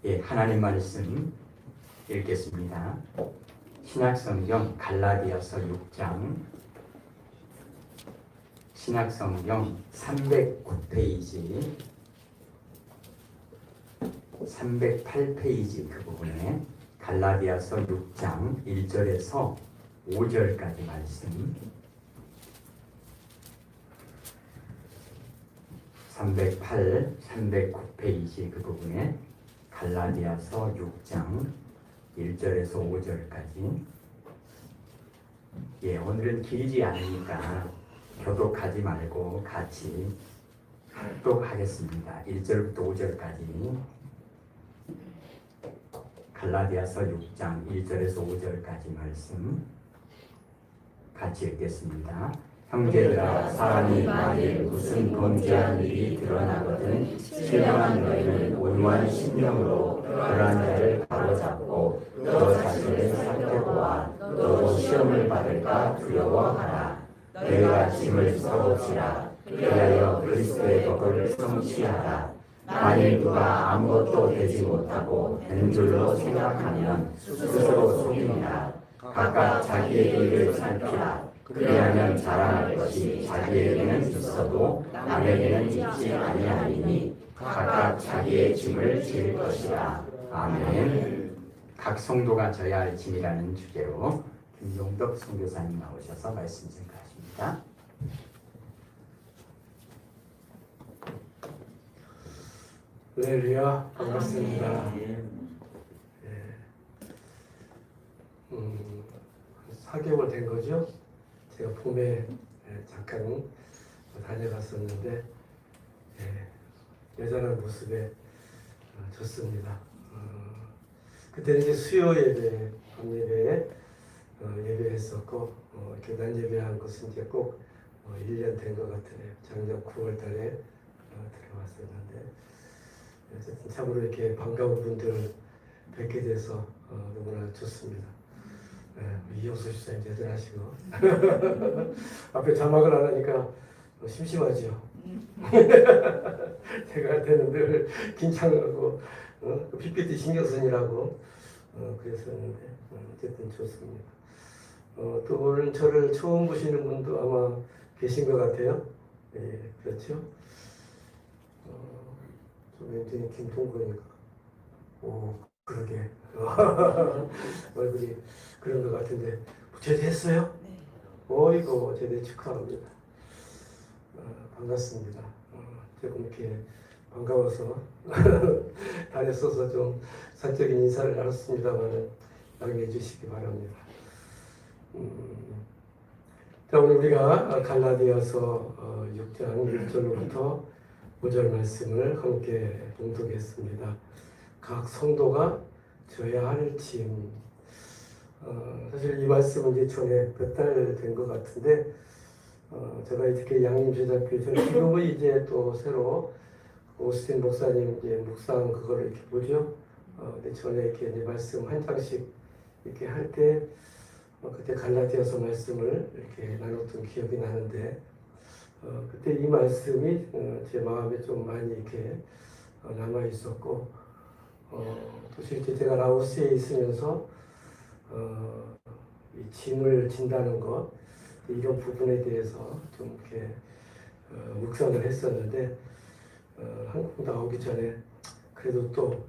예, 하나님 말씀 읽겠습니다. 신약성경 갈라디아서 6장, 신약성경 309페이지, 308페이지 그 부분에 갈라디아서 6장 1절에서 5절까지 말씀, 308, 309페이지 그 부분에 갈라디아서 6장 1절에서 5절까지. 예, 오늘은 길지 않으니까 교독하지 말고 같이 합독하겠습니다. 1절부터 5절까지. 갈라디아서 6장 1절에서 5절까지 말씀 같이 읽겠습니다. 형제들아, 사람이 만일 무슨 범죄한 일이 드러나거든 신령한 너희는 온유한 심령으로 그러한 자를 바로잡고 너 자신을 살펴보아 너도 시험을 받을까 두려워하라. 너희가 짐을 써봅시라. 그리하여 그리스도의 덕을 성취하라. 만일 누가 아무것도 되지 못하고 된 줄로 생각하면 스스로 속임이라. 각각 자기의 일을 살피라. 그리하면 자랑할 것이 자기에게는 있어도 남에게는 있지 아니하리니 각각 자기의 짐을 질 것이라. 아멘. 각 성도가 져야 할 짐이라는 주제로 김용덕 선교사님 나오셔서 말씀 증거하십니다. 할렐루야, 반갑습니다. 4개월 된 거죠? 제가 봄에 잠깐 다녀갔었는데 여전한 모습에 좋습니다. 그때는 이제 수요 예배, 밤 예배에 예배했었고 교단 예배한 것은 이제 꼭 1년 된 것 같으네요. 작년 9월 달에 들어왔었는데 어쨌든 참으로 이렇게 반가운 분들 뵙게 돼서 너무나 좋습니다. 이영수 집사님 대단하시고 앞에 자막을 안 하니까 심심하죠. 제가 할 때는 늘 긴장하고 PPT 신경 쓰느라고 그랬었는데 어쨌든 좋습니다. 또 오늘 저를 처음 보시는 분도 아마 계신 것 같아요. 예, 그렇죠. 좀 왠지 김통근이가 그러게 얼굴이 그런 것 같은데 제대했어요? 네. 어이구 제대 축하합니다. 반갑습니다. 조금 이렇게 반가워서 다녔어서 좀 사적인 인사를 나눴습니다만 양해해 주시기 바랍니다. 자, 오늘 우리가 갈라디아서 6장 1절로부터 5절 말씀을 함께 봉독했습니다. 각 성도가 져야 할 짐. 사실 이 말씀은 이제 전에 몇 달 된 것 같은데 제가 이렇게 양림제자교에서 지금은 이제 또 새로 오스틴 목사님 이제 묵상 그거를 이렇게 보죠. 근데 전에 이렇게 이제 말씀 한 장씩 이렇게 할 때 그때 갈라디아서 말씀을 이렇게 나눴던 기억이 나는데 그때 이 말씀이 제 마음에 좀 많이 이렇게 남아 있었고 또 실제 제가 라오스에 있으면서 이 짐을 진다는 것 이런 부분에 대해서 좀 이렇게 묵상을 했었는데 한국 나오기 전에 그래도 또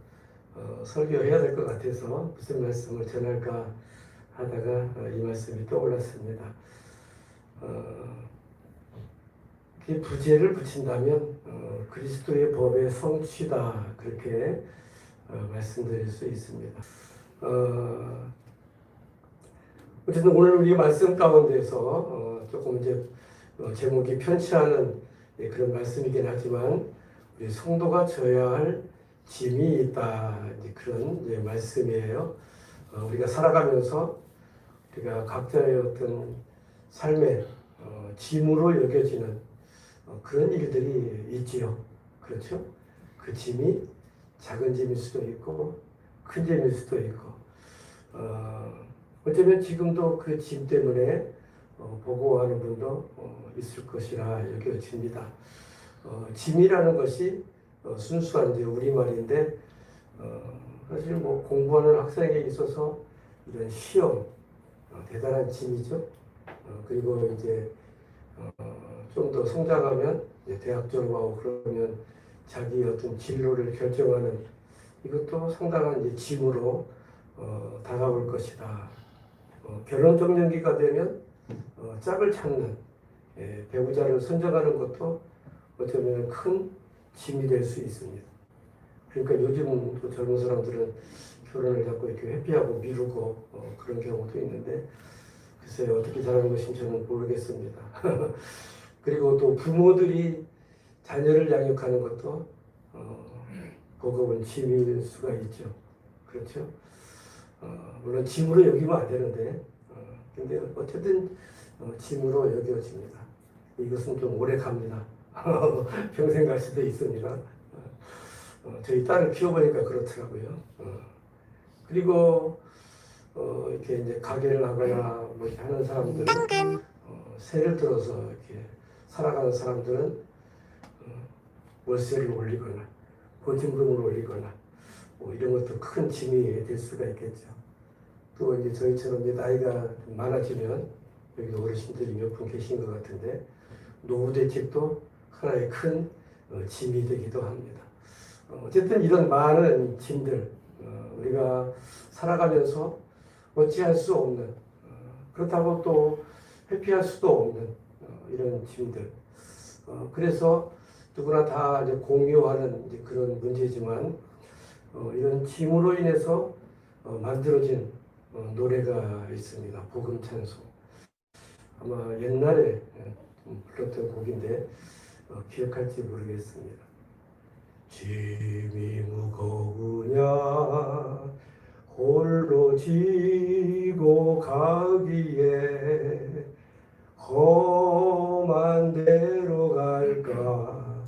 설교해야 될 것 같아서 무슨 말씀을 전할까 하다가 이 말씀이 떠올랐습니다. 부제를 붙인다면 그리스도의 법의 성취다 그렇게 말씀드릴 수 있습니다. 어쨌든 오늘 우리 말씀 가운데서 조금 이제 제목이 편치 않은 그런 말씀이긴 하지만 우리 성도가 져야 할 짐이 있다 이제 그런 이제 말씀이에요. 우리가 살아가면서 우리가 각자의 어떤 삶의 짐으로 여겨지는 그런 일들이 있지요. 그렇죠? 그 짐이 작은 짐일 수도 있고 큰 짐일 수도 있고 어쩌면 지금도 그 짐 때문에 보고하는 분도 있을 것이라 여겨집니다. 짐이라는 것이 순수한 이제 우리말인데 사실 뭐 공부하는 학생에 있어서 이런 시험 대단한 짐이죠. 그리고 이제 좀 더 성장하면 이제 대학 졸업하고 그러면 자기 어떤 진로를 결정하는 이것도 상당한 이제 짐으로 다가올 것이다. 결혼 적령기가 되면 짝을 찾는 배우자를 선정하는 것도 어쩌면 큰 짐이 될 수 있습니다. 그러니까 요즘 또 젊은 사람들은 결혼을 자꾸 이렇게 회피하고 미루고 그런 경우도 있는데 글쎄요 어떻게 잘하는 것인지 저는 모르겠습니다. 그리고 또 부모들이 자녀를 양육하는 것도 버거운 짐일 수가 있죠. 그렇죠? 물론 짐으로 여기면 안 되는데 근데 어쨌든 짐으로 여겨집니다. 이것은 좀 오래 갑니다. 평생 갈 수도 있습니다. 저희 딸을 키워보니까 그렇더라고요. 그리고 이렇게 이제 가게를 하거나 뭐 이렇게 하는 사람들은 세를 들어서 이렇게 살아가는 사람들은 월세를 올리거나 보증금을 올리거나 뭐 이런 것도 큰 짐이 될 수가 있겠죠. 또 이제 저희처럼 이제 나이가 많아지면 여기 어르신들이 몇 분 계신 것 같은데 노후 대책도 하나의 큰 짐이 되기도 합니다. 어쨌든 이런 많은 짐들 우리가 살아가면서 어찌할 수 없는 그렇다고 또 회피할 수도 없는 이런 짐들. 그래서 누구나 다 이제 공유하는 이제 그런 문제지만 이런 짐으로 인해서 만들어진 노래가 있습니다. 복음 찬송. 아마 옛날에 불렀던 곡인데 기억할지 모르겠습니다. 짐이 무거우냐 홀로 지고 가기에 험한 데로 갈까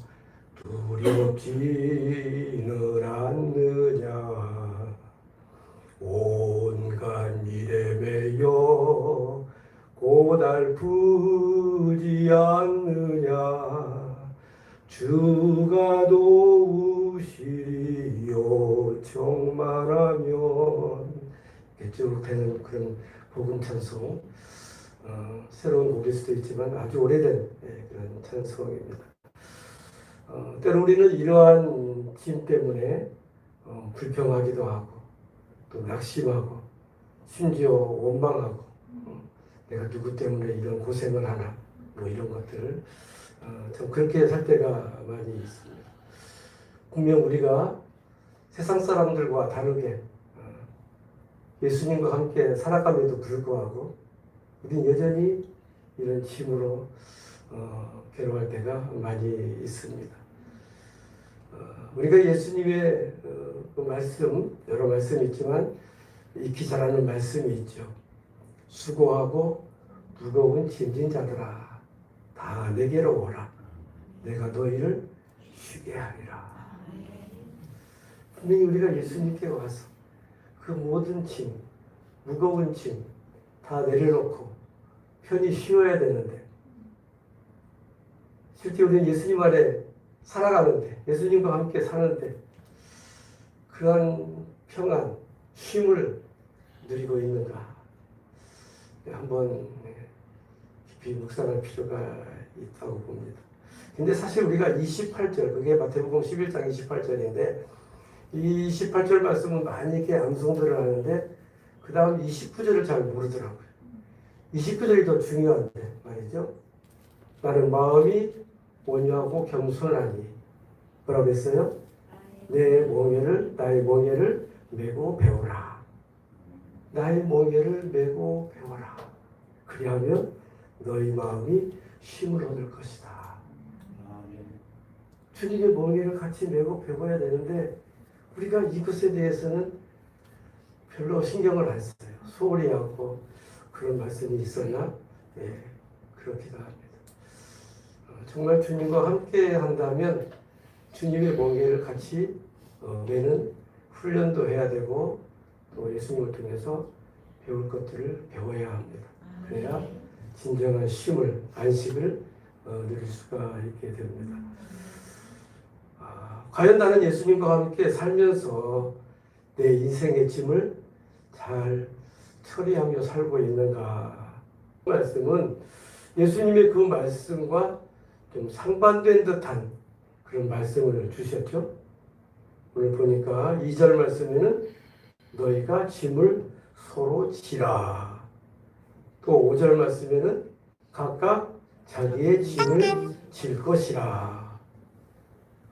두렵지는 않느냐 온갖 일에 매여 고달프지 않느냐 주가 도우시리요 정말하면 쭉 되는 그런 복음 찬송 새로운 곡일 수도 있지만 아주 오래된 그런 찬송입니다. 때로 우리는 이러한 짐 때문에 불평하기도 하고 또 낙심하고 심지어 원망하고 내가 누구 때문에 이런 고생을 하나 뭐 이런 것들 참 그렇게 살 때가 많이 있습니다. 분명 우리가 세상 사람들과 다르게 예수님과 함께 살아감에도 불구하고 우리는 여전히 이런 짐으로 괴로워할 때가 많이 있습니다. 우리가 예수님의 그 말씀, 여러 말씀이 있지만 익히 잘하는 말씀이 있죠. 수고하고 무거운 짐진 자들아 다 내게로 오라. 내가 너희를 쉬게 하리라. 분명히 우리가 예수님께 와서 그 모든 짐, 무거운 짐 다 내려놓고 편히 쉬어야 되는데 실제 우리는 예수님 안에 살아가는데 예수님과 함께 사는데 그러한 평안, 쉼을 누리고 있는가 한번 깊이 묵상할 필요가 있다고 봅니다. 근데 사실 우리가 28절, 그게 마태복음 11장 28절인데 이 28절 말씀은 많이 이렇게 암송들을 하는데 그 다음 29절을 잘 모르더라고요. 29절이 더 중요한데 말이죠. 나는 마음이 온유하고 겸손하니 뭐라고 했어요? 나의 멍에를 메고 배우라. 나의 멍에를 메고 배워라. 그리하면 너희 마음이 쉼을 얻을 것이다. 주님의 멍에를 같이 메고 배워야 되는데 우리가 이것에 대해서는 별로 신경을 안 써요. 소홀히 하고 그런 말씀이 있었나? 그렇기도 합니다. 정말 주님과 함께 한다면 주님의 멍에를 같이 매는 훈련도 해야 되고 또 예수님을 통해서 배울 것들을 배워야 합니다. 그래야 진정한 쉼을, 안식을 누릴 수가 있게 됩니다. 과연 나는 예수님과 함께 살면서 내 인생의 짐을 잘 처리하며 살고 있는가? 그 말씀은 예수님의 그 말씀과 좀 상반된 듯한 그런 말씀을 주셨죠. 오늘 보니까 2절 말씀에는 너희가 짐을 서로 지라. 또 5절 말씀에는 각각 자기의 짐을 질 것이라.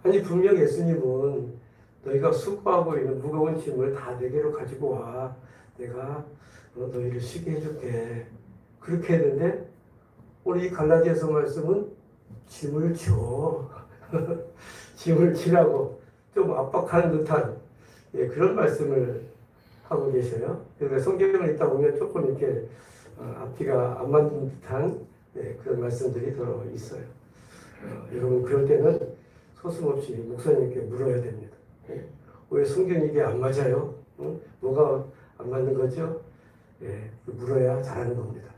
아니 분명 예수님은 너희가 수고하고 있는 무거운 짐을 다 내게로 가지고 와. 내가 너희를 쉬게 해줄게. 그렇게 했는데 오늘 이 갈라디아서 말씀은 짐을 줘. 짐을 지라고 좀 압박하는 듯한 그런 말씀을 하고 계셔요. 그래서 성경을 읽다 보면 조금 이렇게 앞뒤가 안 맞는 듯한 그런 말씀들이 들어 있어요. 여러분 그럴 때는 서슴없이 목사님께 물어야 됩니다. 왜 성경이 이게 안 맞아요? 뭐가 안 맞는 거죠? 물어야 잘하는 겁니다.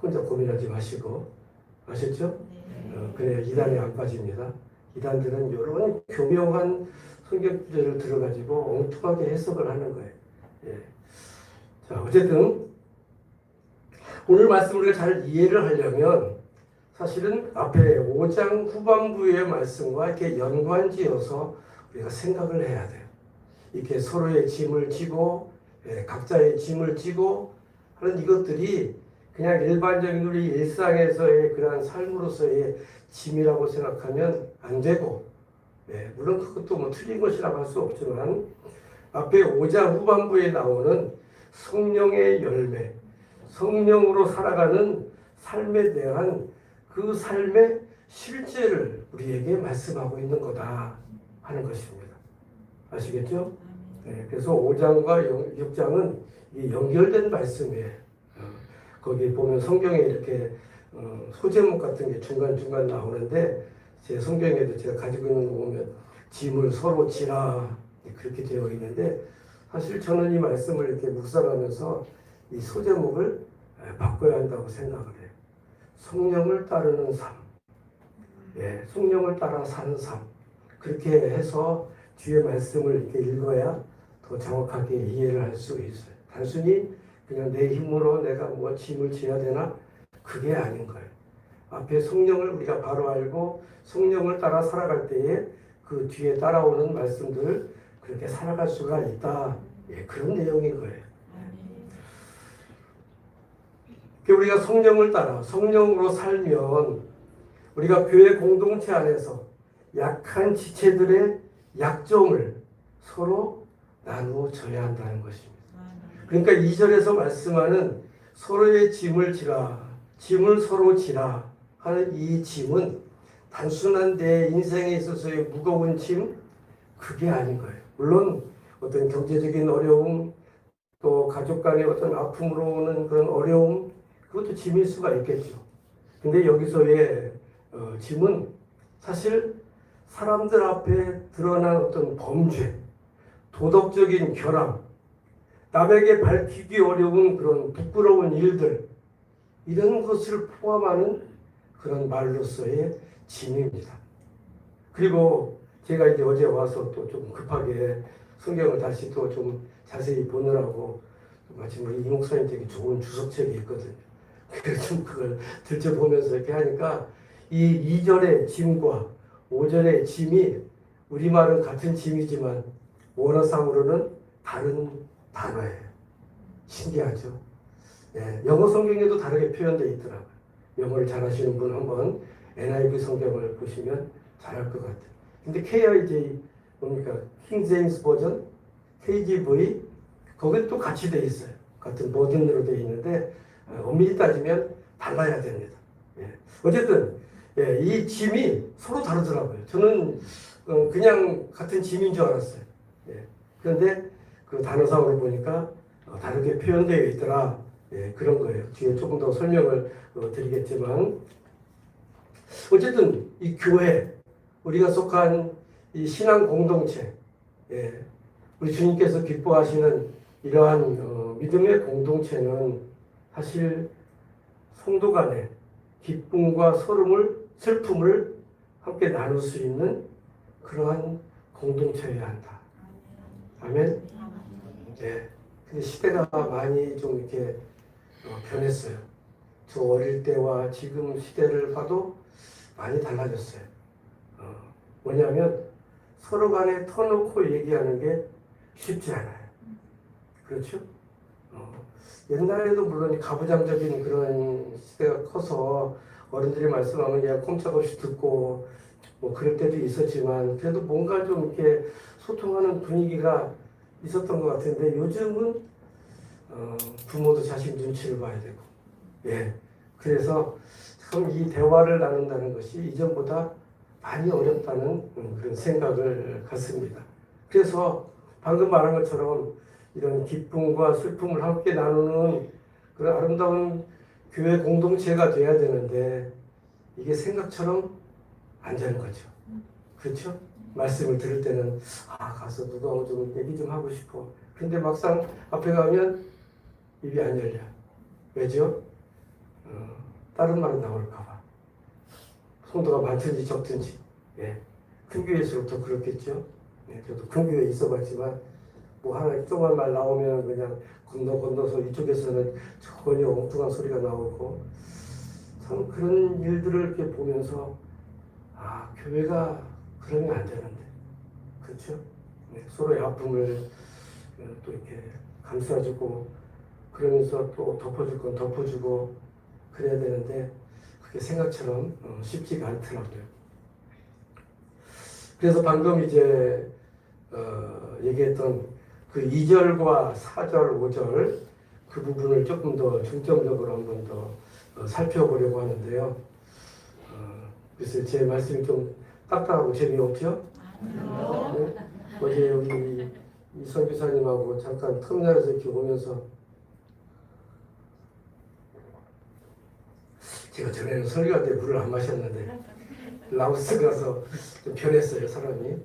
혼자 고민하지 마시고 아셨죠? 그래야 이단에 안 빠집니다. 이단들은 이런 교묘한 성경 구절을 들어가지고 엉뚱하게 해석을 하는 거예요. 자, 어쨌든 오늘 말씀을 우리가 잘 이해를 하려면 사실은 앞에 5장 후반부의 말씀과 이렇게 연관지어서 우리가 생각을 해야 돼요. 이렇게 서로의 짐을 지고 각자의 짐을 지고 하는 이것들이 그냥 일반적인 우리 일상에서의 그러한 삶으로서의 짐이라고 생각하면 안 되고 물론 그것도 뭐 틀린 것이라고 할 수 없지만 앞에 5장 후반부에 나오는 성령의 열매, 성령으로 살아가는 삶에 대한 그 삶의 실제를 우리에게 말씀하고 있는 거다 하는 것입니다. 아시겠죠? 그래서 5장과 6장은 연결된 말씀이에요. 거기 보면 성경에 이렇게 소제목 같은 게 중간중간 나오는데 제 성경에도 제가 가지고 있는 거 보면 짐을 서로 지라 그렇게 되어 있는데 사실 저는 이 말씀을 이렇게 묵상하면서 이 소제목을 바꿔야 한다고 생각을 해요. 성령을 따르는 삶, 성령을 따라 사는 삶 그렇게 해서 뒤에 말씀을 이렇게 읽어야 더 정확하게 이해를 할 수 있어요. 단순히 그냥 내 힘으로 내가 뭐 짐을 지어야 되나? 그게 아닌 거예요. 앞에 성령을 우리가 바로 알고 성령을 따라 살아갈 때에 그 뒤에 따라오는 말씀들을 그렇게 살아갈 수가 있다. 그런 내용인 거예요. 우리가 성령을 따라 성령으로 살면 우리가 교회 공동체 안에서 약한 지체들의 약점을 서로 나누어 져야 한다는 것입니다. 그러니까 2절에서 말씀하는 서로의 짐을 지라, 짐을 서로 지라 하는 이 짐은 단순한 내 인생에 있어서의 무거운 짐, 그게 아닌 거예요. 물론 어떤 경제적인 어려움, 또 가족 간의 어떤 아픔으로 오는 그런 어려움, 그것도 짐일 수가 있겠죠. 근데 여기서의 짐은 사실 사람들 앞에 드러난 어떤 범죄, 도덕적인 결함, 남에게 밝히기 어려운 그런 부끄러운 일들, 이런 것을 포함하는 그런 말로서의 짐입니다. 그리고 제가 이제 어제 와서 또 좀 급하게 성경을 다시 또 좀 자세히 보느라고 마침 우리 이 목사님 되게 좋은 주석책이 있거든요. 그래서 좀 그걸 들춰보면서 이렇게 하니까 이 2절의 짐과 5절의 짐이 우리말은 같은 짐이지만 원어상으로는 다른 단어예요. 신기하죠? 영어 성경에도 다르게 표현되어 있더라고요. 영어를 잘하시는 분 한번 NIV 성경을 보시면 잘할 것 같아요. 근데 KIJ 뭡니까? 킹 제임스 버전, KJV 거기 또 같이 돼 있어요. 같은 버전으로 돼 있는데 엄밀히 따지면 달라야 됩니다. 어쨌든 이 짐이 서로 다르더라고요. 저는 그냥 같은 짐인 줄 알았어요. 그런데 그 단어상으로 보니까 다르게 표현되어 있더라. 그런 거예요. 뒤에 조금 더 설명을 드리겠지만 어쨌든 이 교회, 우리가 속한 이 신앙 공동체, 우리 주님께서 기뻐하시는 이러한 믿음의 공동체는 사실 성도 간의 기쁨과 슬픔을 함께 나눌 수 있는 그러한 공동체여야 한다. 아멘. 예. 근데 시대가 많이 좀 이렇게 변했어요. 저 어릴 때와 지금 시대를 봐도 많이 달라졌어요. 뭐냐면 서로 간에 터놓고 얘기하는 게 쉽지 않아요. 그렇죠? 옛날에도 물론 가부장적인 그런 시대가 커서 어른들이 말씀하면 그냥 꼼짝없이 듣고 뭐 그럴 때도 있었지만 그래도 뭔가 좀 이렇게 소통하는 분위기가 있었던 것 같은데 요즘은 부모도 자식 눈치를 봐야 되고 예 그래서 참 이 대화를 나눈다는 것이 이전보다 많이 어렵다는 그런 생각을 갖습니다. 그래서 방금 말한 것처럼 이런 기쁨과 슬픔을 함께 나누는 그런 아름다운 교회 공동체가 돼야 되는데 이게 생각처럼 안 되는 거죠. 그렇죠? 말씀을 들을 때는 가서 누가 좀 얘기 좀 하고 싶어. 근데 막상 앞에 가면 입이 안 열려. 왜죠? 다른 말은 나올까 봐. 성도가 많든지 적든지. 예. 큰 교회일수록 더 그렇겠죠. 예. 저도 큰 교회에 있어봤지만 뭐 하나 조그만 말 나오면 그냥 건너서 이쪽에서는 전혀 엉뚱한 소리가 나오고 참 그런 일들을 이렇게 보면서 교회가 그러면 안 되는데 그렇죠? 네, 서로의 아픔을 또 이렇게 감싸주고 그러면서 또 덮어줄 건 덮어주고 그래야 되는데 그게 생각처럼 쉽지가 않더라고요. 그래서 방금 이제 얘기했던 그 2절과 4절, 5절 그 부분을 조금 더 중점적으로 한번 더 살펴보려고 하는데요. 글쎄 제 말씀이 좀 딱딱하고 재미없죠? 네? 어제 여기 이선 교사님하고 잠깐 터미널에서 이렇게 오면서 제가 전에는 설교할 때 물을 안 마셨는데 라오스 가서 좀 변했어요 사람이.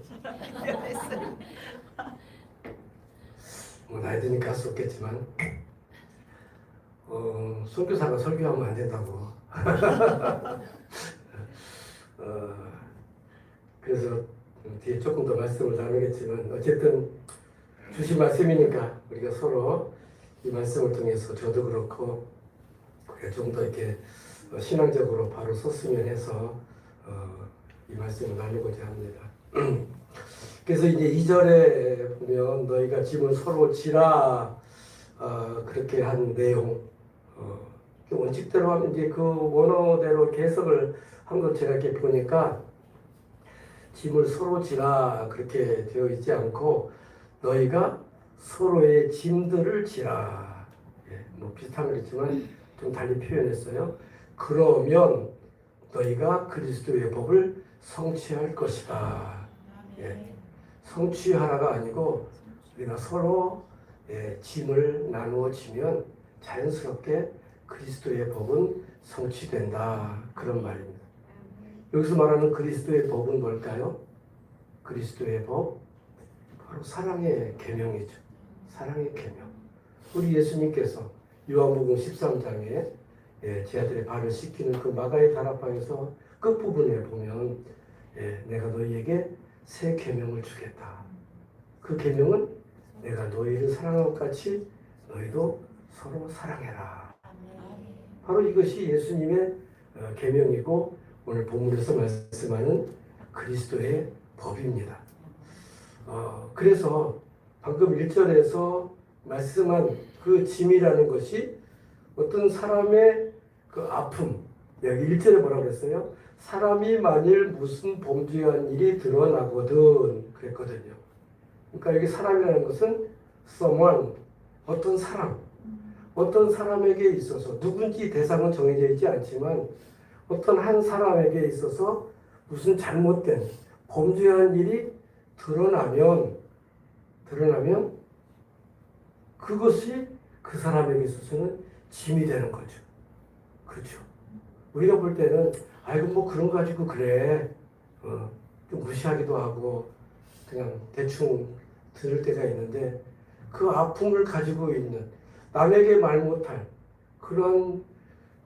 뭐 나이 드니까 할 수 없겠지만 선교사가 설교하면 안 된다고. 그래서 뒤에 조금 더 말씀을 나누겠지만 어쨌든 주신 말씀이니까 우리가 서로 이 말씀을 통해서 저도 그렇고 좀 더 이렇게 신앙적으로 바로 섰으면 해서 이 말씀을 나누고자 합니다. 그래서 이제 2절에 보면 너희가 짐을 서로 지라 그렇게 한 내용 원칙대로 하면 이제 그 원어대로 해석을 한 것 제가 이렇게 보니까 짐을 서로 지라 그렇게 되어 있지 않고 너희가 서로의 짐들을 지라 뭐 비슷한 거겠지만 좀 달리 표현했어요. 그러면 너희가 그리스도의 법을 성취할 것이다. 성취하라가 아니고 우리가 서로 짐을 나누어 지면 자연스럽게 그리스도의 법은 성취된다. 그런 말입니다. 여기서 말하는 그리스도의 법은 뭘까요? 그리스도의 법, 바로 사랑의 계명이죠. 사랑의 계명. 우리 예수님께서 요한복음 13장에 제 아들의 발을 씻기는 그 마가의 다락방에서 끝부분에 보면 내가 너희에게 새 계명을 주겠다. 그 계명은 내가 너희를 사랑한 것 같이 너희도 서로 사랑해라. 바로 이것이 예수님의 계명이고 오늘 본문에서 말씀하는 그리스도의 법입니다. 그래서 방금 1절에서 말씀한 그 짐이라는 것이 어떤 사람의 그 아픔, 여기 1절에 뭐라고 그랬어요? 사람이 만일 무슨 범죄한 일이 드러나거든 그랬거든요. 그러니까 여기 사람이라는 것은 someone, 어떤 사람, 어떤 사람에게 있어서 누군지 대상은 정해져 있지 않지만 어떤 한 사람에게 있어서 무슨 잘못된 범죄한 일이 드러나면 그것이 그 사람에게 있어서는 짐이 되는 거죠. 그렇죠. 우리가 볼 때는 아이고 뭐 그런 거 가지고 그래 좀 무시하기도 하고 그냥 대충 들을 때가 있는데 그 아픔을 가지고 있는 남에게 말 못할 그런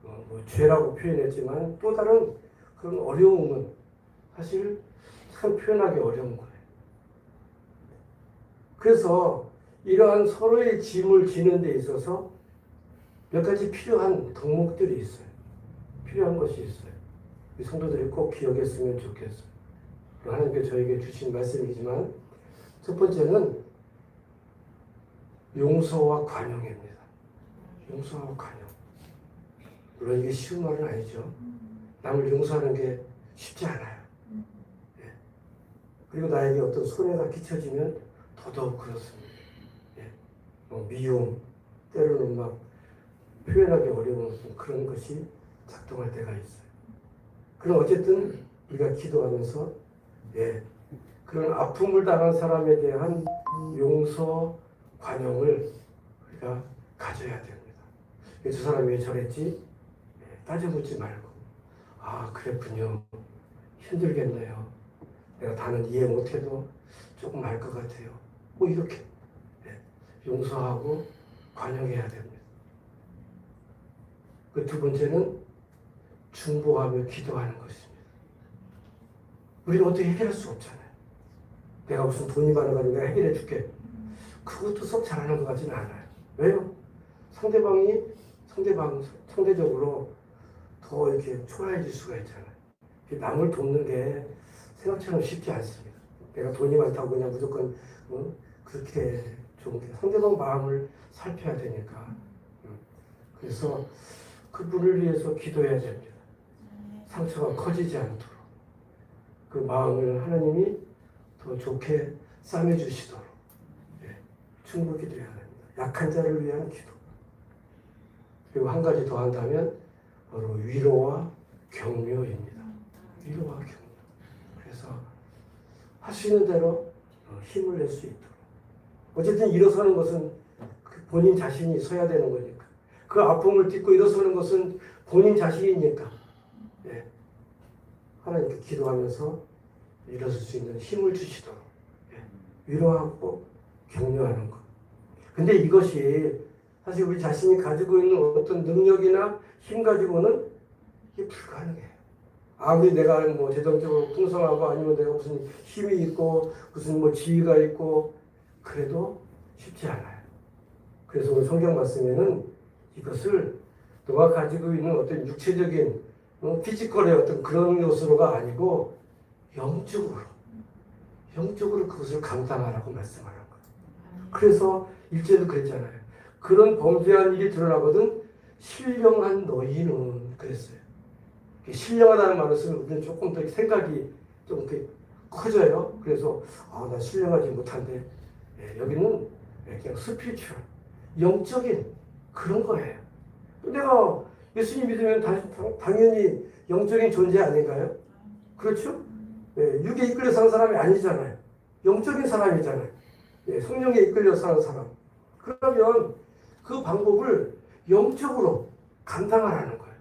뭐 죄라고 표현했지만 또 다른 그런 어려움은 사실 참 표현하기 어려운 거예요. 그래서 이러한 서로의 짐을 지는 데 있어서 몇 가지 필요한 덕목들이 있어요. 필요한 것이 있어요. 이 성도들이 꼭 기억했으면 좋겠어요. 하나님께 저에게 주신 말씀이지만 첫 번째는 용서와 관용입니다. 용서와 관용. 물론 이게 쉬운 말은 아니죠. 남을 용서하는 게 쉽지 않아요. 예. 그리고 나에게 어떤 손해가 끼쳐지면 더더욱 그렇습니다. 예. 미움, 때로는 막 표현하기 어려운 그런 것이 작동할 때가 있어요. 그럼 어쨌든 우리가 기도하면서 그런 아픔을 당한 사람에 대한 용서, 관용을 우리가 가져야 됩니다. 저 사람이 왜 저랬지? 따져묻지 말고, 아, 그랬군요. 힘들겠네요. 내가 다는 이해 못해도 조금 알 것 같아요. 뭐 이렇게 용서하고 관용해야 됩니다. 그 두 번째는 중보하며 기도하는 것입니다. 우리가 어떻게 해결할 수 없잖아요. 내가 무슨 돈이 많아가지고 내가 해결해 줄게. 그것도 썩 잘하는 것 같지는 않아요. 왜요? 상대적으로 더 이렇게 초라해질 수가 있잖아요. 남을 돕는 게 생각처럼 쉽지 않습니다. 내가 돈이 많다고 그냥 무조건 그렇게 좋은 게 상대방 마음을 살펴야 되니까. 그래서 그분을 위해서 기도해야 됩니다. 상처가 커지지 않도록. 그 마음을 하나님이 더 좋게 싸매주시도록 충분히 기도해야 됩니다. 약한 자를 위한 기도. 그리고 한 가지 더 한다면 바로 위로와 격려입니다. 위로와 격려. 그래서 할 수 있는 대로 힘을 낼 수 있도록. 어쨌든 일어서는 것은 본인 자신이 서야 되는 거니까. 그 아픔을 딛고 일어서는 것은 본인 자신이니까. 하나님께 기도하면서 일어설 수 있는 힘을 주시도록 위로하고 격려하는 것. 근데 이것이 사실 우리 자신이 가지고 있는 어떤 능력이나 힘 가지고는 이게 불가능해요. 아무리 내가 뭐 재정적으로 풍성하고 아니면 내가 무슨 힘이 있고 무슨 뭐 지위가 있고 그래도 쉽지 않아요. 그래서 오늘 성경 말씀에는 이것을 너가 가지고 있는 어떤 육체적인 피지컬의 어떤 그런 요소가 아니고 영적으로 그것을 감당하라고 말씀하는 거예요. 그래서 일제도 그랬잖아요. 그런 범죄한 일이 드러나거든 신령한 너희는 그랬어요. 신령하다는 말을 쓰면 우리는 조금 더 생각이 좀 이렇게 커져요. 그래서 나 신령하지 못한데 여기는 그냥 스피리추얼 영적인 그런 거예요. 내가 예수님 믿으면 당연히 영적인 존재 아닌가요? 그렇죠? 육에 이끌려 사는 사람이 아니잖아요. 영적인 사람이잖아요. 성령에 이끌려 사는 사람. 그러면 그 방법을 영적으로 감당하라는 거예요.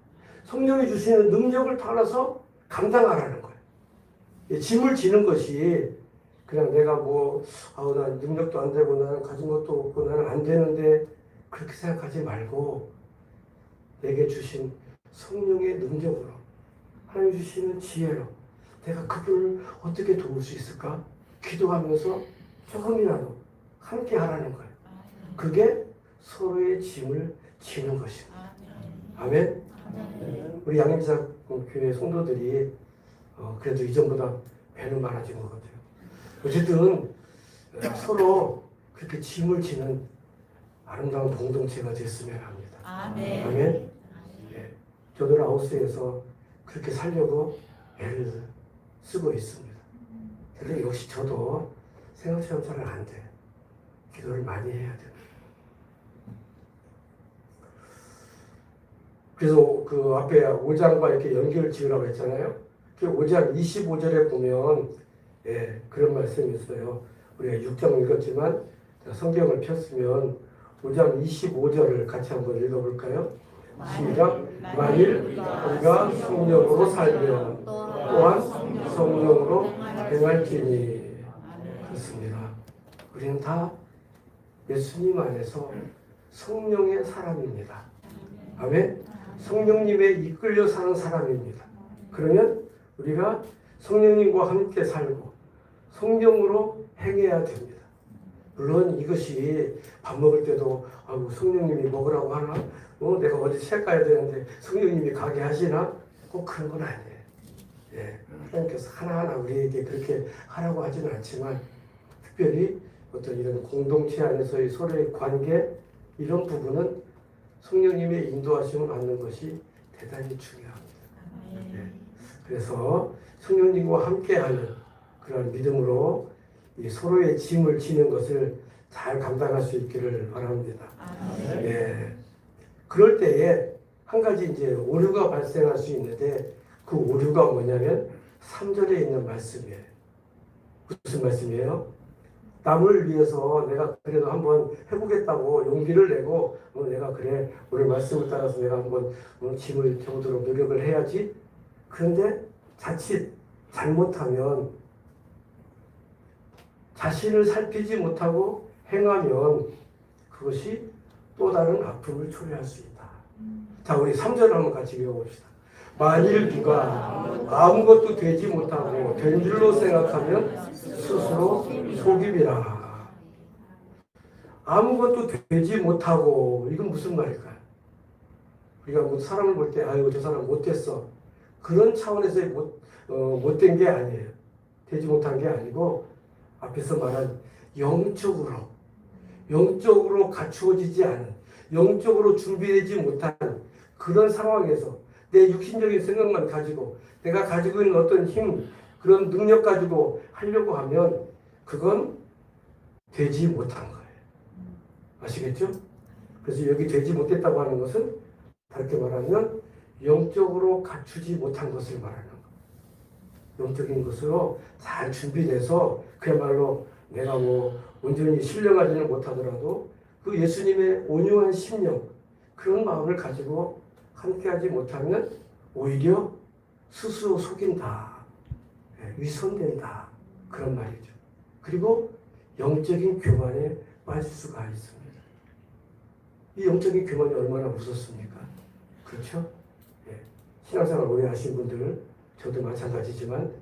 성령이 주시는 능력을 따라서 감당하라는 거예요. 짐을 지는 것이 그냥 내가 난 능력도 안 되고 나는 가진 것도 없고 나는 안 되는데 그렇게 생각하지 말고 내게 주신 성령의 능력으로 하나님 주시는 지혜로 내가 그분을 어떻게 도울 수 있을까? 기도하면서 조금이라도 함께 하라는 거예요. 그게 서로의 짐을 지는 것입니다. 아멘. 우리 양림사 교회 성도들이 그래도 이전보다 배는 많아진 것 같아요. 어쨌든 서로 그렇게 짐을 지는 아름다운 공동체가 됐으면 합니다. 아멘. 아멘. 저도 라오스에서 그렇게 살려고 애를 쓰고 있습니다. 근데 역시 저도 생각처럼 잘 안 돼요. 기도를 많이 해야 돼요. 그래서 그 앞에 5장과 이렇게 연결 지으라고 했잖아요. 그 5장 25절에 보면 그런 말씀이 있어요. 우리가 6장 읽었지만 성경을 폈으면 5장 25절을 같이 한번 읽어볼까요? 시작. 만일 우리가 성령으로 살면 또한 성령으로 행할지니. 그렇습니다. 우리는 다 예수님 안에서 성령의 사람입니다. 아멘. 성령님에 이끌려 사는 사람입니다. 그러면 우리가 성령님과 함께 살고 성령으로 행해야 됩니다. 물론 이것이 밥 먹을 때도 아이고 성령님이 먹으라고 하나? 내가 어디 책 가야 되는데 성령님이 가게 하시나? 꼭 그런 건 아니에요. 예, 하나님께서 하나하나 우리에게 그렇게 하라고 하지는 않지만 특별히 어떤 이런 공동체 안에서의 서로의 관계 이런 부분은 성령님의 인도하심을 받는 것이 대단히 중요합니다. 예, 그래서 성령님과 함께하는 그런 믿음으로 이 서로의 짐을 지는 것을 잘 감당할 수 있기를 바랍니다. 예, 그럴 때에 한 가지 이제 오류가 발생할 수 있는데 그 오류가 뭐냐면 3절에 있는 말씀이에요. 무슨 말씀이에요? 남을 위해서 내가 그래도 한번 해보겠다고 용기를 내고 내가 그래 오늘 말씀을 따라서 내가 한번 짐을 져보도록 노력을 해야지. 그런데 자칫 잘못하면 자신을 살피지 못하고 행하면 그것이 또 다른 아픔을 초래할 수 있다. 자, 우리 3절 한번 같이 읽어봅시다. 만일 누가 아무것도 되지 못하고 된 줄로 생각하면 스스로 속임이라. 아무것도 되지 못하고 이건 무슨 말일까요? 우리가 뭐 사람을 볼 때 아이고 저 사람 못됐어. 그런 차원에서의 못된 게 아니에요. 되지 못한 게 아니고 앞에서 말한 영적으로 갖추어지지 않은 영적으로 준비되지 못한 그런 상황에서 내 육신적인 생각만 가지고 내가 가지고 있는 어떤 힘 그런 능력 가지고 하려고 하면 그건 되지 못한 거예요. 아시겠죠? 그래서 여기 되지 못했다고 하는 것은 다르게 말하면 영적으로 갖추지 못한 것을 말하는 거예요. 영적인 것으로 잘 준비돼서 그야말로 내가 뭐 온전히 신령하지는 못하더라도 그 예수님의 온유한 심령 그런 마음을 가지고 함께하지 못하면 오히려 스스로 속인다. 위선된다. 그런 말이죠. 그리고 영적인 교만에 빠질 수가 있습니다. 이 영적인 교만이 얼마나 무섭습니까? 그렇죠? 신앙생활 오래 하신 분들 저도 마찬가지지만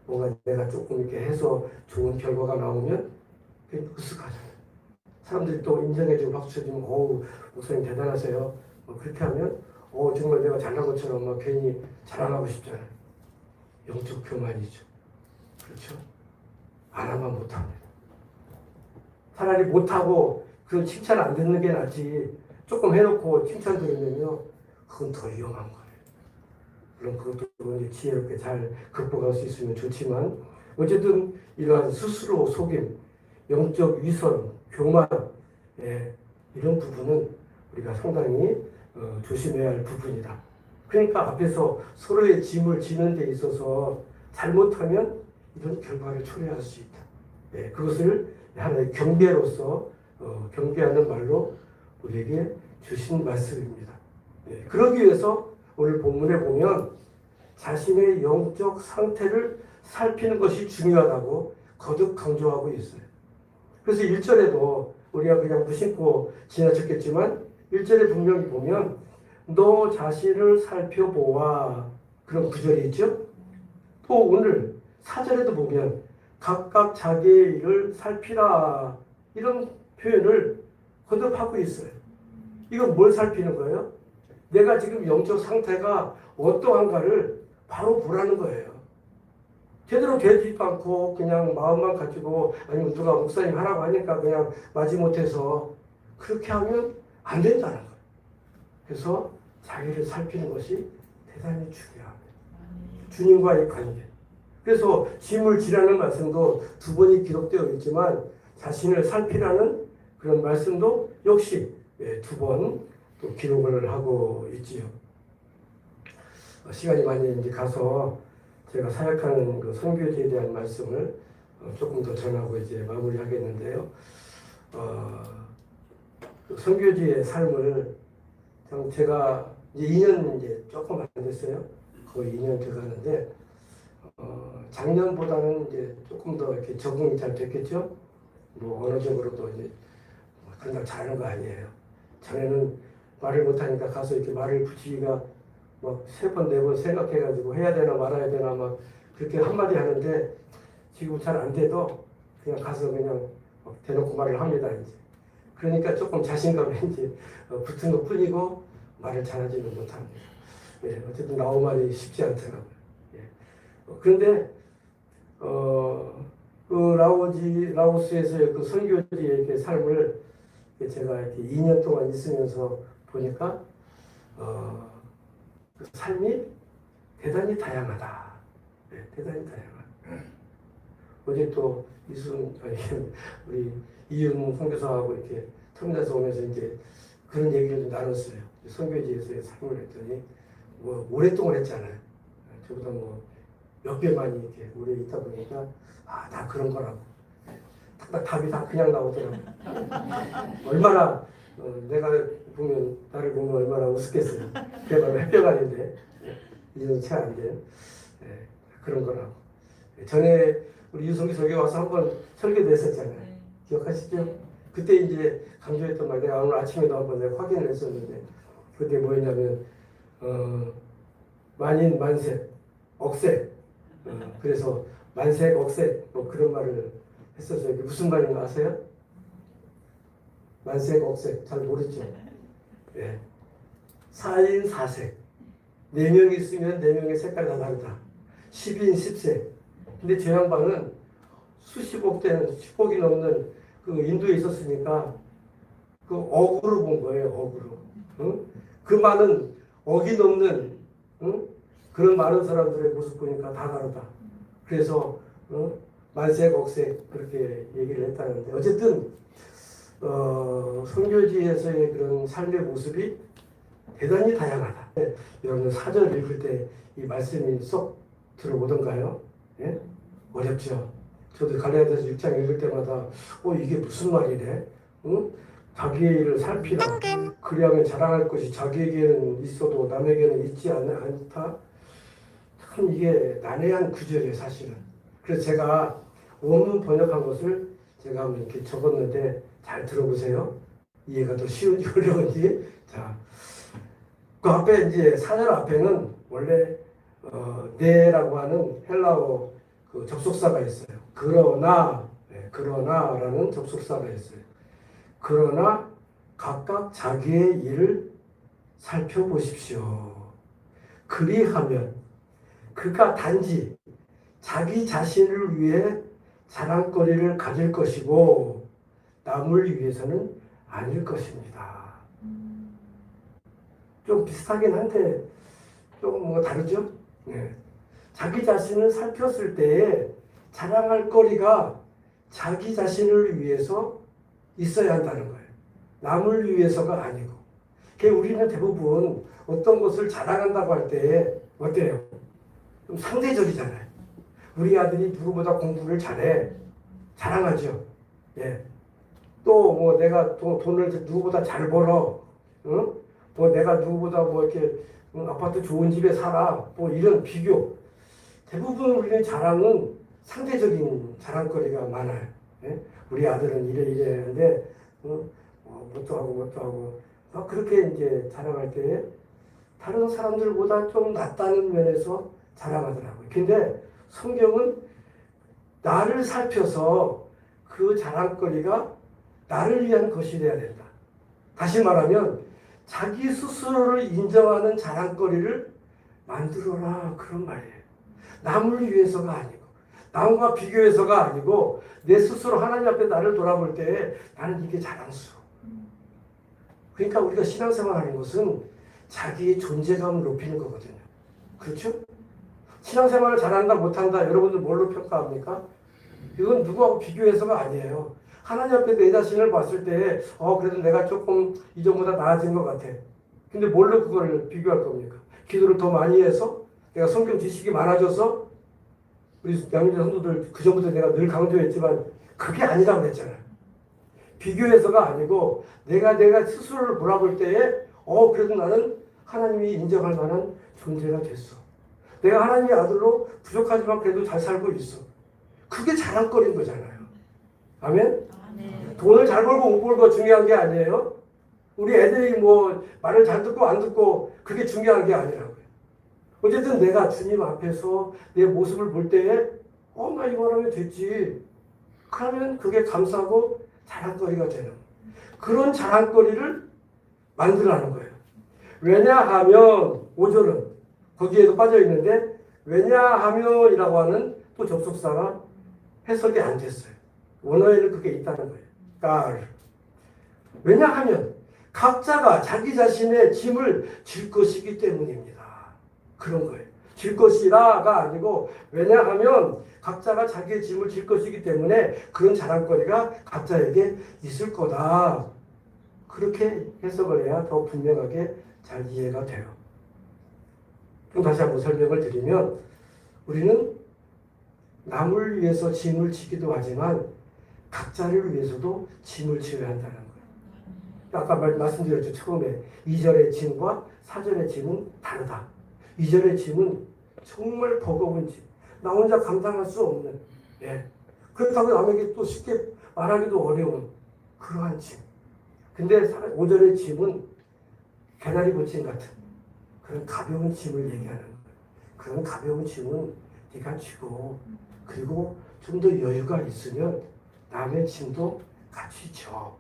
뭔가 내가 조금 이렇게 해서 좋은 결과가 나오면 으쓱하잖아요. 사람들이 또 인정해주고 박수 쳐주면 어우 목사님 대단하세요. 그렇게 하면 정말 내가 잘난 것처럼 막 괜히 자랑하고 싶잖아요. 영적 교만이죠. 그렇죠? 안 하면 못합니다. 차라리 못하고 그런 칭찬 안 듣는 게 낫지 조금 해놓고 칭찬 들으면요 그건 더 위험한 거예요. 물론 그것도 이제 지혜롭게 잘 극복할 수 있으면 좋지만 어쨌든 이러한 스스로 속임, 영적 위선, 교만 이런 부분은 우리가 상당히 조심해야 할 부분이다. 그러니까 앞에서 서로의 짐을 지는 데 있어서 잘못하면 이런 결과를 초래할 수 있다. 그것을 하나의 경계로서 경계하는 말로 우리에게 주신 말씀입니다. 그러기 위해서 오늘 본문에 보면 자신의 영적 상태를 살피는 것이 중요하다고 거듭 강조하고 있어요. 그래서 1절에도 우리가 그냥 무심코 지나쳤겠지만 1절에 분명히 보면 너 자신을 살펴보아 그런 구절이 있죠. 또 오늘 4절에도 보면 각각 자기의 일을 살피라 이런 표현을 거듭하고 있어요. 이건 뭘 살피는 거예요? 내가 지금 영적 상태가 어떠한가를 바로 보라는 거예요. 제대로 되지도 않고 그냥 마음만 가지고 아니면 누가 목사님 하라고 하니까 그냥 마지못해서 그렇게 하면 안 된다는 거예요. 그래서 자기를 살피는 것이 대단히 중요합니다. 주님과의 관계. 그래서 짐을 지라는 말씀도 2번이 기록되어 있지만 자신을 살피라는 그런 말씀도 역시 2번 또 기록을 하고 있지요. 시간이 많이 이제 가서 제가 사역하는 그 선교지에 대한 말씀을 조금 더 전하고 이제 마무리하겠는데요. 그 선교지의 삶을 제가 이제 2년 이제 조금 안 됐어요. 거의 2년 돼가는데 작년보다는 이제 조금 더 이렇게 적응이 잘 됐겠죠. 뭐 언어적으로도 이제 그런 잘하는 거 아니에요. 전에는 말을 못하니까 가서 이렇게 말을 붙이기가 막 3번, 4번 생각해가지고 해야 되나 말아야 되나 막 그렇게 한마디 하는데 지금 잘 안 돼도 그냥 가서 그냥 대놓고 말을 합니다. 이제. 그러니까 조금 자신감에 이제 붙은 것 뿐이고 말을 잘하지는 못합니다. 예, 어쨌든 나오 말이 쉽지 않더라고요. 예. 그런데 그 라오스에서의 그 선교지의 삶을 제가 이렇게 2년 동안 있으면서 보니까 그 삶이 대단히 다양하다. 네, 대단히 다양하다. 어제 또 우리 이윤 선교사하고 이렇게 터미널에서 오면서 이제 그런 얘기를 좀 나눴어요. 선교지에서의 삶을 했더니 뭐 오랫동안 했잖아요. 저보다 뭐 몇 개만이 이렇게 오래 있다 보니까 다 그런 거라고. 답이 다 그냥 나오더라고. 얼마나 내가 보면 나를 보면 얼마나 우습겠어요. 그게 바로 햇볕아닌데 이제는 채 안 돼. 그런 거라고. 전에 우리 유성기 설교 와서 한번 설교도 했었잖아요. 기억하시죠? 그때 이제 강조했던 말 내가 오늘 아침에도 한번 내가 확인을 했었는데 그때 뭐였냐면 만인 만색 억색 그래서 만색 억색 뭐 그런 말을 했었어요. 이게 무슨 말인가 아세요? 만색 억색 잘 모르죠? 예. 4인 4색 4명 있으면 4명의 색깔 다 다르다. 10인 10색 근데 저 양반은 수십억 되는 10억이 넘는 그 인도에 있었으니까 그 억으로 본 거예요. 억으로. 응? 그 많은 억이 넘는 그런 많은 사람들의 모습 보니까 다 다르다. 그래서 만색 억색 그렇게 얘기를 했다는데 어쨌든 선교지에서의 그런 삶의 모습이 대단히 다양하다. 여러분 사절 읽을 때 이 말씀이 쏙 들어오던가요? 예? 어렵죠. 저도 갈라디아서 6장 읽을 때마다 이게 무슨 말이래? 응? 자기의 일을 살피라. 그리하면 자랑할 것이 자기에게는 있어도 남에게는 있지 않다. 참 이게 난해한 구절이에요, 사실은. 그래서 제가 원문 번역한 것을 제가 한번 이렇게 적었는데 잘 들어보세요. 이해가 더 쉬운지 어려운지. 자, 그 앞에 이제 사절 앞에는 원래 네라고 하는 헬라어 그 접속사가 있어요. 그러나라는 접속사가 있어요. 그러나 각각 자기의 일을 살펴보십시오. 그리하면 그가 단지 자기 자신을 위해 자랑거리를 가질 것이고 남을 위해서는 아닐 것입니다. 좀 비슷하긴 한데 조금 뭔가 다르죠? 네. 자기 자신을 살폈을 때에 자랑할 거리가 자기 자신을 위해서 있어야 한다는 거예요. 남을 위해서가 아니고. 우리는 대부분 어떤 것을 자랑한다고 할 때 어때요? 좀 상대적이잖아요. 우리 아들이 누구보다 공부를 잘해. 자랑하죠. 예. 또 뭐 내가 돈을 누구보다 잘 벌어. 응? 뭐 내가 누구보다 뭐 이렇게 아파트 좋은 집에 살아. 뭐 이런 비교. 대부분 우리는 자랑은 상대적인 자랑거리가 많아요. 예? 우리 아들은 이래 하는데 뭣도 하고 그렇게 이제 자랑할 때 다른 사람들보다 좀 낫다는 면에서 자랑하더라고요. 근데 성경은 나를 살펴서 그 자랑거리가 나를 위한 것이 되어야 된다. 다시 말하면 자기 스스로를 인정하는 자랑거리를 만들어라 그런 말이에요. 남을 위해서가 아니고 남과 비교해서가 아니고 내 스스로 하나님 앞에 나를 돌아볼 때 나는 이게 자랑스러워. 그러니까 우리가 신앙생활하는 것은 자기의 존재감을 높이는 거거든요. 그렇죠? 신앙생활을 잘한다 못한다 여러분들 뭘로 평가합니까? 이건 누구하고 비교해서가 아니에요. 하나님 앞에 내 자신을 봤을 때 그래도 내가 조금 이전보다 나아진 것 같아. 근데 뭘로 그걸 비교할 겁니까? 기도를 더 많이 해서? 내가 성경 지식이 많아져서? 우리 양민재 성도들 그전부터 내가 늘 강조했지만 그게 아니라고 그랬잖아요. 비교해서가 아니고 내가 스스로를 돌아볼 때에 그래도 나는 하나님이 인정할 만한 존재가 됐어. 내가 하나님의 아들로 부족하지만 그래도 잘 살고 있어. 그게 자랑거리인 거잖아요. 아멘? 돈을 잘 벌고 못 벌고 중요한 게 아니에요. 우리 애들이 뭐 말을 잘 듣고 안 듣고 그게 중요한 게 아니라고요. 어쨌든 내가 주님 앞에서 내 모습을 볼 때에 나 이거 하면 됐지. 그러면 그게 감사하고 자랑거리가 되는 그런 자랑거리를 만들라는 거예요. 왜냐하면 5절은 거기에도 빠져 있는데 왜냐하면이라고 하는 또 접속사가 해석이 안 됐어요. 원어에는 그게 있다는 거예요. 깔. 왜냐하면 각자가 자기 자신의 짐을 질 것이기 때문입니다. 그런 거예요. 질 것이라가 아니고 왜냐하면 각자가 자기의 짐을 질 것이기 때문에 그런 자랑거리가 각자에게 있을 거다. 그렇게 해석을 해야 더 분명하게 잘 이해가 돼요. 그럼 다시 한번 설명을 드리면 우리는 남을 위해서 짐을 지기도 하지만 각자를 위해서도 짐을 지어야 한다는 거예요. 아까 말씀드렸죠. 처음에 2절의 짐과 4절의 짐은 다르다. 2절의 짐은 정말 버거운 짐. 나 혼자 감당할 수 없는. 예. 그렇다고 남에게 또 쉽게 말하기도 어려운 그러한 짐. 근데 5절의 짐은 개나리 보침 같은 그런 가벼운 짐을 얘기하는 거예요. 그런 가벼운 짐은 네가 쥐고 그리고 좀 더 여유가 있으면 남의 짐도 같이 져.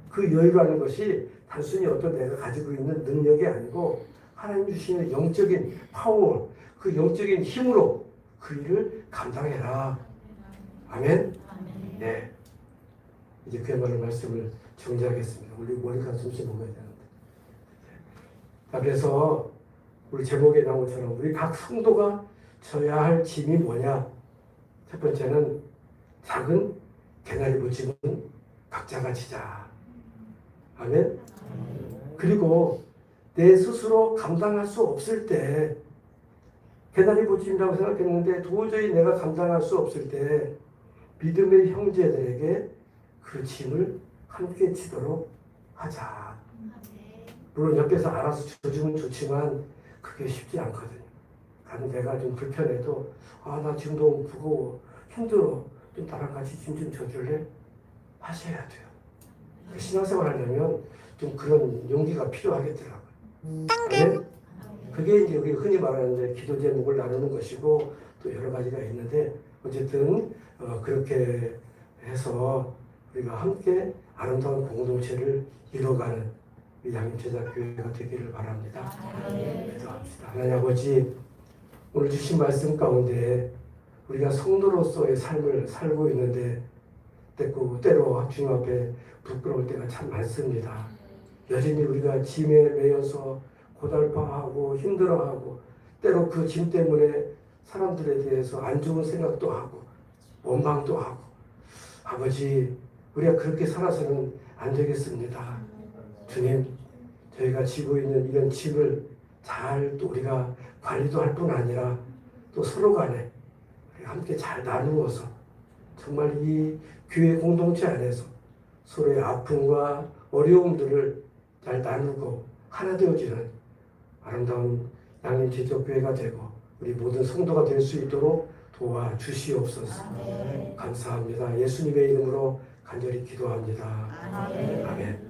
그 여유라는 것이 단순히 어떤 내가 가지고 있는 능력이 아니고 하나님 주시는 영적인 파워, 그 영적인 힘으로 그 일을 감당해라. 아멘? 네. 이제 그야말로 말씀을 정리하겠습니다. 우리 머리카락 숨쉬 먹어야 되는데. 자, 그래서 우리 제목에 나온 것처럼 우리 각 성도가 져야 할 짐이 뭐냐? 첫 번째는 작은 개나리 보침은 각자가 지자. 아멘? 그리고 내 스스로 감당할 수 없을 때 개나리 보침이라고 생각했는데 도저히 내가 감당할 수 없을 때 믿음의 형제들에게 그 짐을 함께 지도록 하자. 물론 옆에서 알아서 져주면 좋지만 그게 쉽지 않거든요. 내가 좀 불편해도 나 지금 너무 무거워 힘들어 좀 나랑 같이 짐 좀 져줄래? 하셔야 돼요. 신앙생활 하려면 좀 그런 용기가 필요하겠더라고요. 네? 그게 이제 우리가 흔히 말하는 기도 제목을 나누는 것이고 또 여러 가지가 있는데 어쨌든 그렇게 해서 우리가 함께 아름다운 공동체를 이뤄가는 양림제자교회가 되기를 바랍니다. 기도합시다. 하나님 아버지, 오늘 주신 말씀 가운데 우리가 성도로서의 삶을 살고 있는데 때로 주님 앞에 부끄러울 때가 참 많습니다. 여전히 우리가 짐에 매여서 고달파하고 힘들어하고 때로 그 짐 때문에 사람들에 대해서 안 좋은 생각도 하고 원망도 하고 아버지, 우리가 그렇게 살아서는 안 되겠습니다. 주님, 저희가 지고 있는 이런 짐을 잘 또 우리가 관리도 할 뿐 아니라 또 서로 간에 함께 잘 나누어서 정말 이 교회 공동체 안에서 서로의 아픔과 어려움들을 잘 나누고 하나 되어지는 아름다운 양림제자교회가 되고 우리 모든 성도가 될 수 있도록 도와주시옵소서. 감사합니다. 예수님의 이름으로 간절히 기도합니다. 아멘.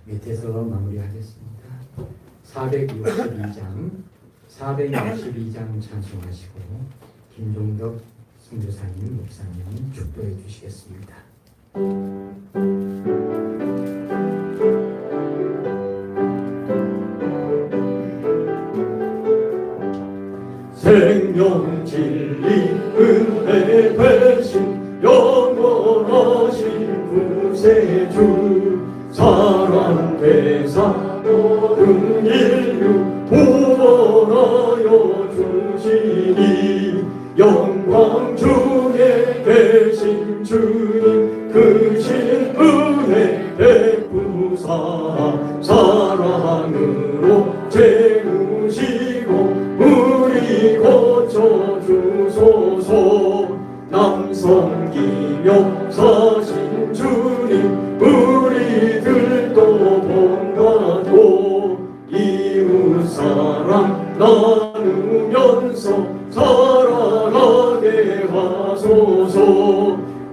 밑에서 마무리하겠습니다. 462장 찬송하시고 김종덕 선교사님, 목사님 축도해 주시겠습니다. 생명 진리 은혜 되신 영원하신 구세주 사랑 대사 모든 인류 구원하여 주시니 영광 중에 계신 주님 크신 은혜 베푸사 사랑으로 채우시고 우리 고쳐주소서 남성기며 사신 주님 우리들도 본받고 이웃사랑 나누면서 살아가게 하소서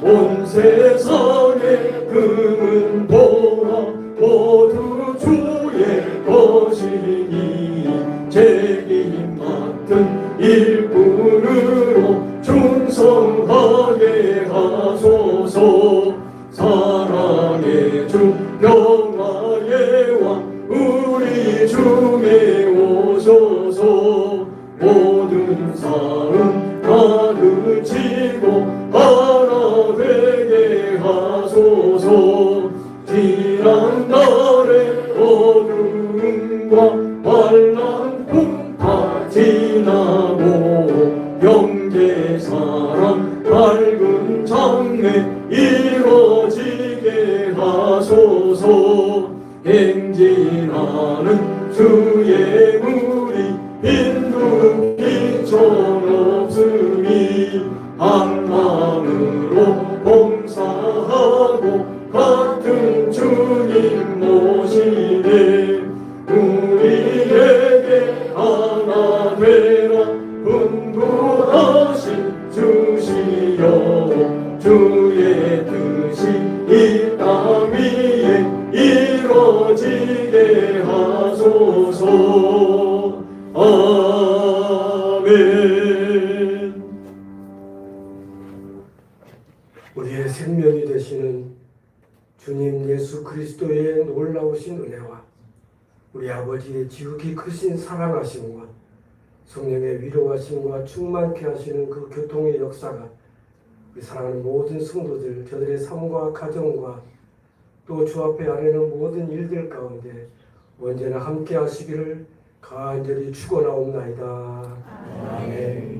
온 세상에 금은 보 모시니 책임 맡은 일꾼으로 충성하게 하소서. 사랑의 주 평화의 왕 우리 중에 오소서. 모든 삶 다 그치고 하나 되게 하소서. 지난 날의 어둠과 환난 풍파 지나고 영계 사랑 밝은 장래 이루어지게 하소서. 행진하는 주의 무리 빈둥이 천없으니 한 마음으로 봉사하고 같은 주님 모시네. 우리에게 하나 되라 분부하신 주시여. 주의 뜻이 이 땅 위에 이루어지게 하소서. 아멘. 우리의 생명이 되시는 주님 예수 그리스도의 놀라우신 은혜와 우리 아버지의 지극히 크신 사랑하심과 성령의 위로하심과 충만케 하시는 그 교통의 역사가 우리 사랑하는 모든 성도들 저들의 삶과 가정과 또 주 앞에 아뢰는 모든 일들 가운데 언제나 함께 하시기를 간절히 축원하옵나이다. 아멘.